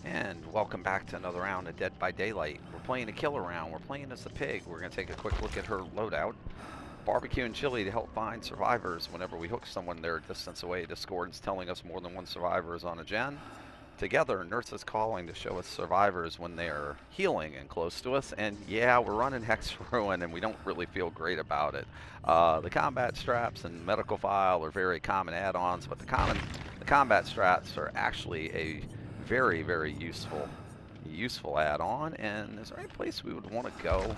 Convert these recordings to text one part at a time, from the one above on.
And welcome back to another round of Dead by Daylight. We're playing a killer round. We're playing as the pig. We're going to take a quick look at her loadout. Barbecue and chili to help find survivors. Whenever we hook someone they're a distance away, Discord's telling us more than one survivor is on a gen. Together, Nurse is calling to show us survivors when they're healing and close to us. And yeah, we're running Hex Ruin and we don't really feel great about it. The combat straps and medical file are very common add-ons, but the combat straps are actually a very, very useful add-on. And is there any place we would want to go?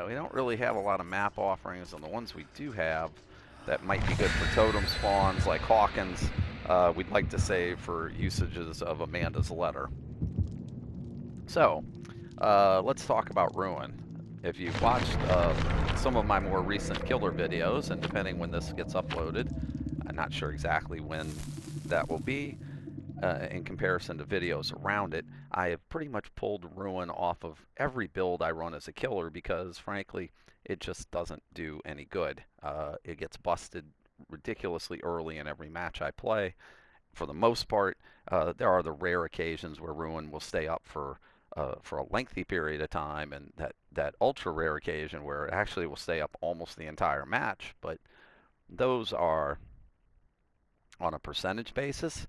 We don't really have a lot of map offerings, and the ones we do have that might be good for totem spawns like Hawkins, we'd like to save for usages of Amanda's letter. So, let's talk about Ruin. If you've watched some of my more recent killer videos, and depending when this gets uploaded, I'm not sure exactly when that will be, in comparison to videos around it, I have pretty much pulled Ruin off of every build I run as a killer because, frankly, it just doesn't do any good. It gets busted ridiculously early in every match I play. For the most part, there are the rare occasions where Ruin will stay up for a lengthy period of time, and that ultra rare occasion where it actually will stay up almost the entire match, but those are on a percentage basis.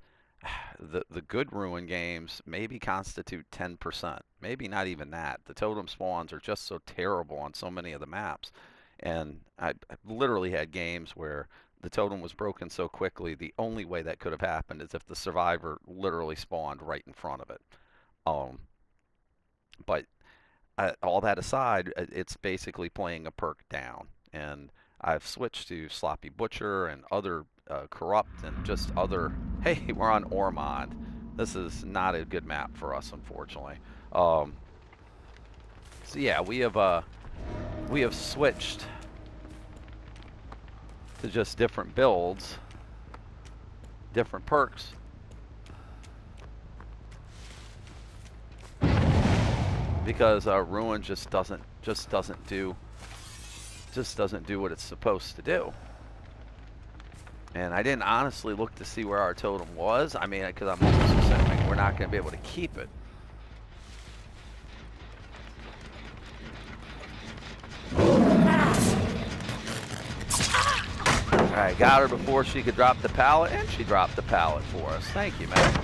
The good Ruin games maybe constitute 10%, maybe not even that. The totem spawns are just so terrible on so many of the maps, and I literally had games where the totem was broken so quickly the only way that could have happened is if the survivor literally spawned right in front of it. But all that aside, it's basically playing a perk down, and I've switched to Sloppy Butcher and other corrupt and just other. Hey, we're on Ormond. This is not a good map for us, unfortunately. So yeah, we have switched to just different builds, different perks. Because Ruin just doesn't do what it's supposed to do. And I didn't honestly look to see where our totem was. I mean, because I'm almost assuming we're not going to be able to keep it. Alright, got her before she could drop the pallet, and she dropped the pallet for us. Thank you, man.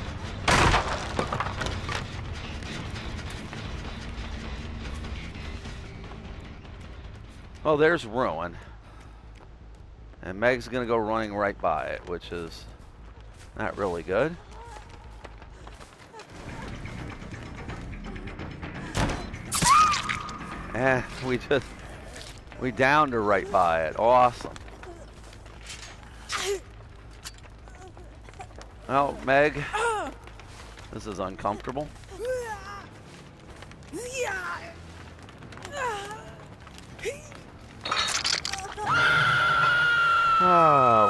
Well, there's Ruin. And Meg's going to go running right by it, which is not really good. And we downed her right by it. Awesome. Well, Meg, this is uncomfortable.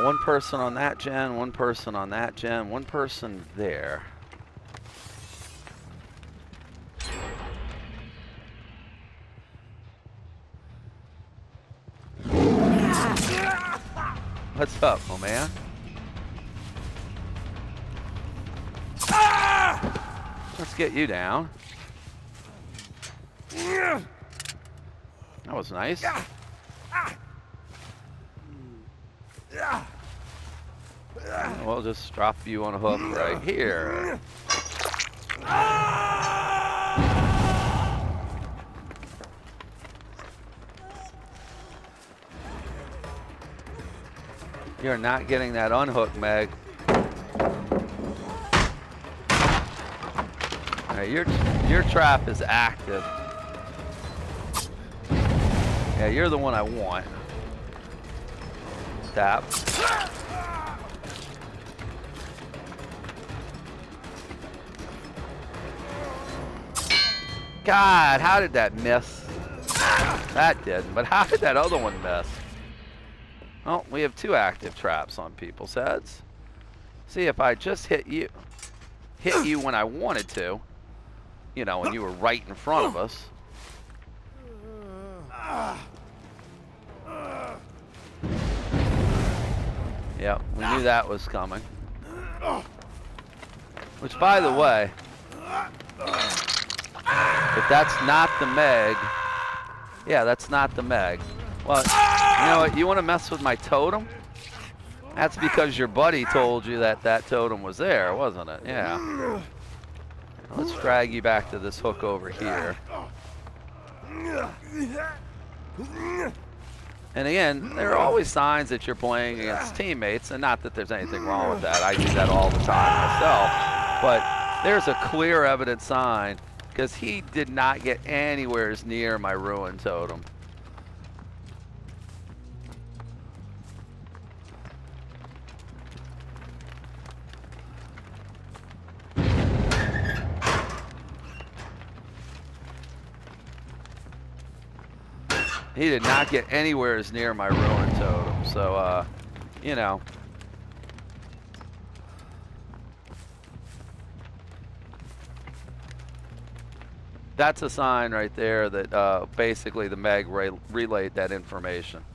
One person on that gen, one person on that gen, one person there. What's up, oh man? Let's get you down. That was nice. We'll just drop you on a hook right here. You're not getting that unhook, Meg. Right, your trap is active. Yeah, you're the one I want. Tapp. God, how did that miss? That didn't, but how did that other one miss? Well, we have two active traps on people's heads. See, if I just hit you when I wanted to, you know, and you were right in front of us. Yep, we knew that was coming. Which, by the way, if that's not the Meg, yeah, that's not the Meg. Well, you know what? You want to mess with my totem? That's because your buddy told you that that totem was there, wasn't it? Yeah. Let's drag you back to this hook over here. And again, there are always signs that you're playing against teammates, and not that there's anything wrong with that. I do that all the time myself. But there's a clear evident sign, because he did not get anywhere near my ruin totem. He did not get anywhere as near my ruin totem, so, you know. That's a sign right there that basically the Meg relayed that information.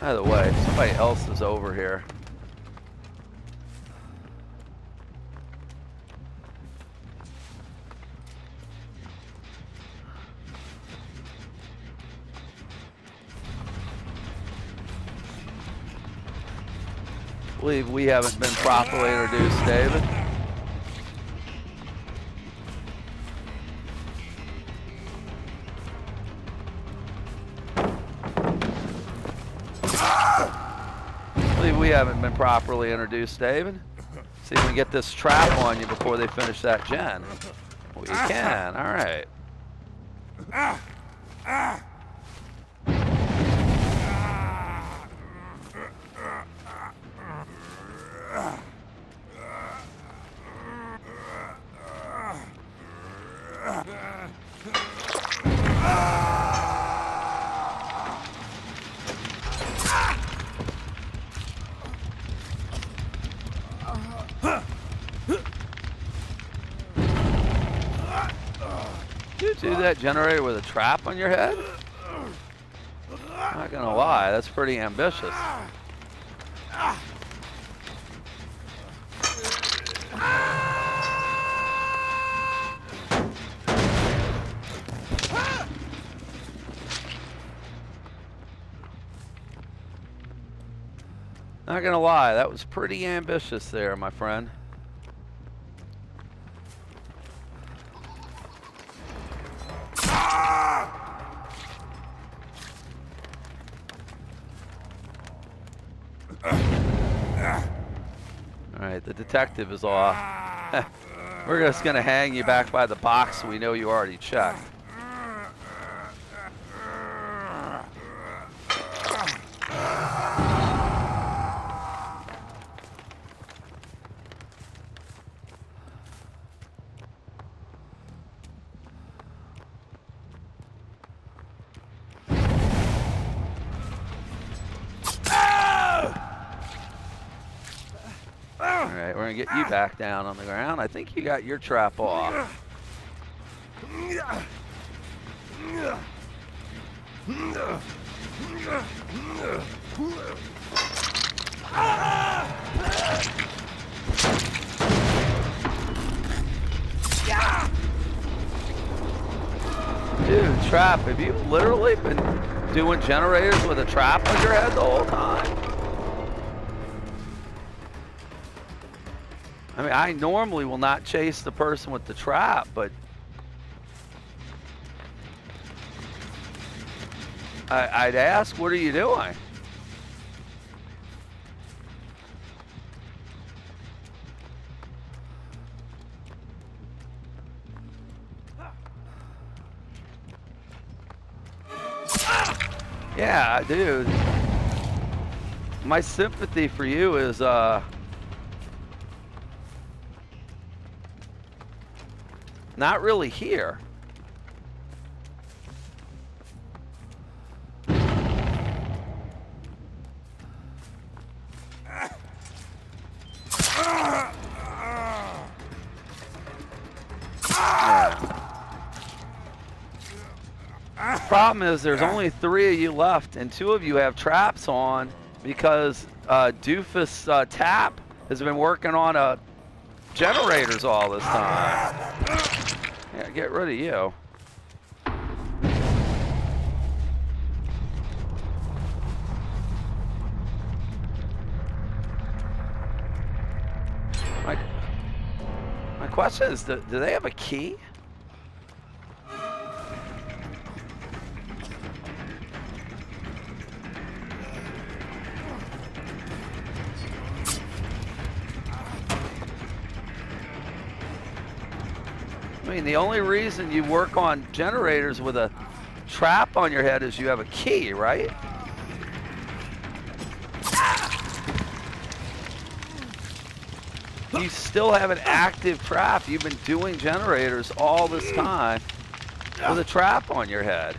By the way, somebody else is over here. I believe we haven't been properly introduced, David. I believe we haven't been properly introduced, David. See if we can get this trap on you before they finish that gen. We can, all right. Did you do that generator with a trap on your head? Not gonna lie, that's pretty ambitious. Not gonna lie, that was pretty ambitious there, my friend. Alright, the detective is off. We're just gonna hang you back by the box so we know you already checked. Alright, we're gonna get you back down on the ground. I think you got your trap off. Dude, trap, have you literally been doing generators with a trap on your head the whole time? I mean, I normally will not chase the person with the trap, but I'd ask, what are you doing? Yeah, dude. My sympathy for you is, not really here. Yeah. Problem is there's only 3 of you left, and 2 of you have traps on because Doofus Tapp has been working on generators all this time. Yeah, get rid of you. My question is, do they have a key? I mean, the only reason you work on generators with a trap on your head is you have a key, right? You still have an active trap. You've been doing generators all this time with a trap on your head.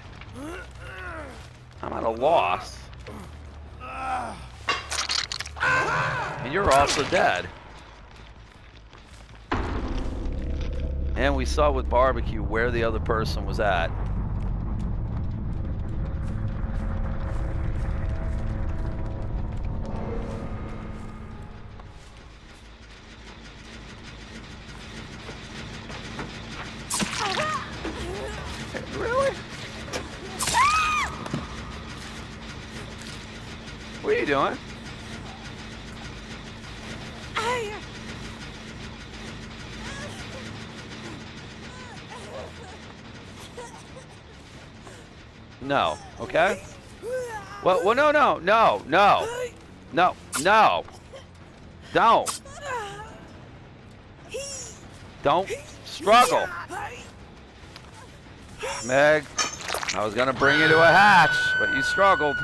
I'm at a loss. And you're also dead. And we saw with barbecue where the other person was at. Really? What are you doing? No, okay? Well, no. Don't struggle. Meg, I was gonna bring you to a hatch, but you struggled.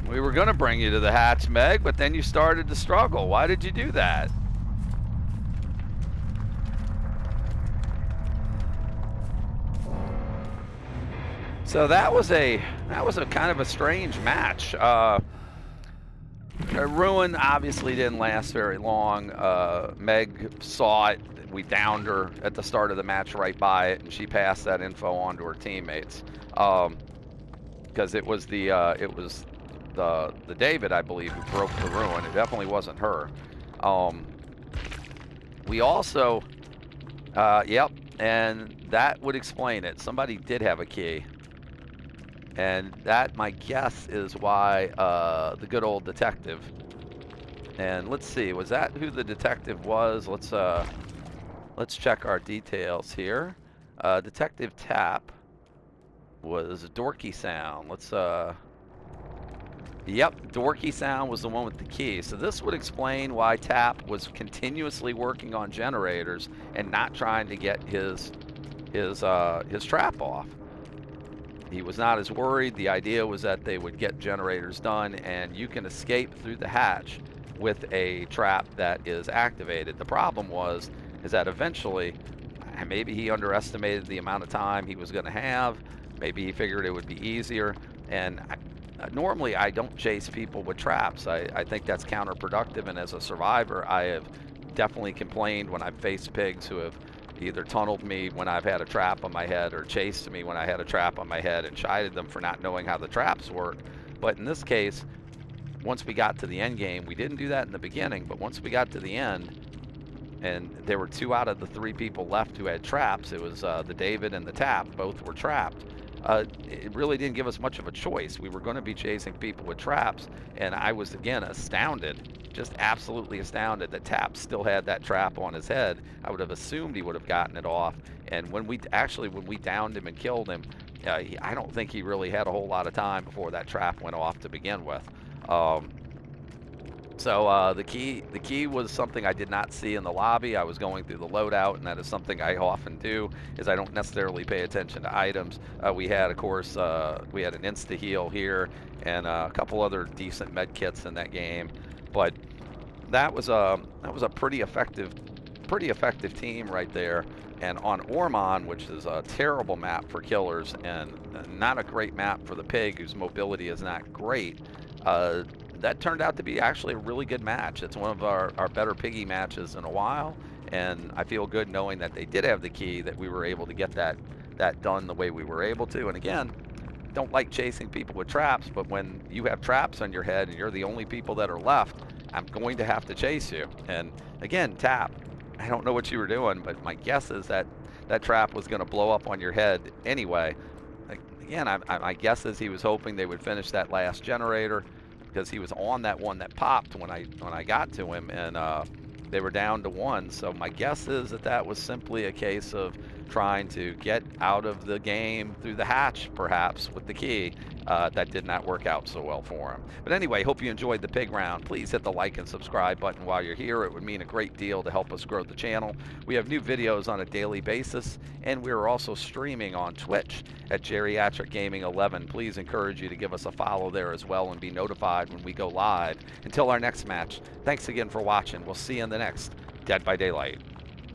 We were gonna bring you to the hatch, Meg, but then you started to struggle. Why did you do that? So that was a kind of a strange match. Ruin obviously didn't last very long. Meg saw it. We downed her at the start of the match right by it, and she passed that info on to her teammates. Because it was the David, I believe, who broke the ruin. It definitely wasn't her. We also, yep, and that would explain it. Somebody did have a key. And that, my guess, is why the good old detective. And let's see, was that who the detective was? Let's check our details here. Detective Tapp was Dorky Sound. Yep, Dorky Sound was the one with the key. So this would explain why Tapp was continuously working on generators and not trying to get his trap off. He was not as worried. The idea was that they would get generators done, and you can escape through the hatch with a trap that is activated. The problem is that eventually, maybe he underestimated the amount of time he was going to have. Maybe he figured it would be easier. And normally I don't chase people with traps. I think that's counterproductive, and as a survivor, I have definitely complained when I've faced pigs who have either tunneled me when I've had a trap on my head or chased me when I had a trap on my head and chided them for not knowing how the traps work. But in this case, once we got to the end game, we didn't do that in the beginning, but once we got to the end, and there were 2 out of the 3 people left who had traps, it was the David and the Tapp, both were trapped. It really didn't give us much of a choice. We were going to be chasing people with traps, and I was, again, astounded, just absolutely astounded that Tapp still had that trap on his head. I would have assumed he would have gotten it off, and when we downed him and killed him, I don't think he really had a whole lot of time before that trap went off to begin with. So the key was something I did not see in the lobby. I was going through the loadout, and that is something I often do, is I don't necessarily pay attention to items. We had, of course, we had an insta-heal here and a couple other decent med kits in that game, but that was a pretty effective team right there. And on Ormond, which is a terrible map for killers and not a great map for the pig, whose mobility is not great, that turned out to be actually a really good match. It's one of our better piggy matches in a while, and I feel good knowing that they did have the key, that we were able to get that done the way we were able to. And again, don't like chasing people with traps, but when you have traps on your head and you're the only people that are left, I'm going to have to chase you. And again, Tapp, I don't know what you were doing, but my guess is that that trap was going to blow up on your head anyway. Again, my guess is he was hoping they would finish that last generator, because he was on that one that popped when I got to him, and they were down to 1. So my guess is that that was simply a case of trying to get out of the game through the hatch, perhaps, with the key. That did not work out so well for him. But anyway, hope you enjoyed the pig round. Please hit the like and subscribe button while you're here. It would mean a great deal to help us grow the channel. We have new videos on a daily basis, and we're also streaming on Twitch at Geriatric Gaming 11. Please encourage you to give us a follow there as well and be notified when we go live. Until our next match, thanks again for watching. We'll see you in the next Dead by Daylight.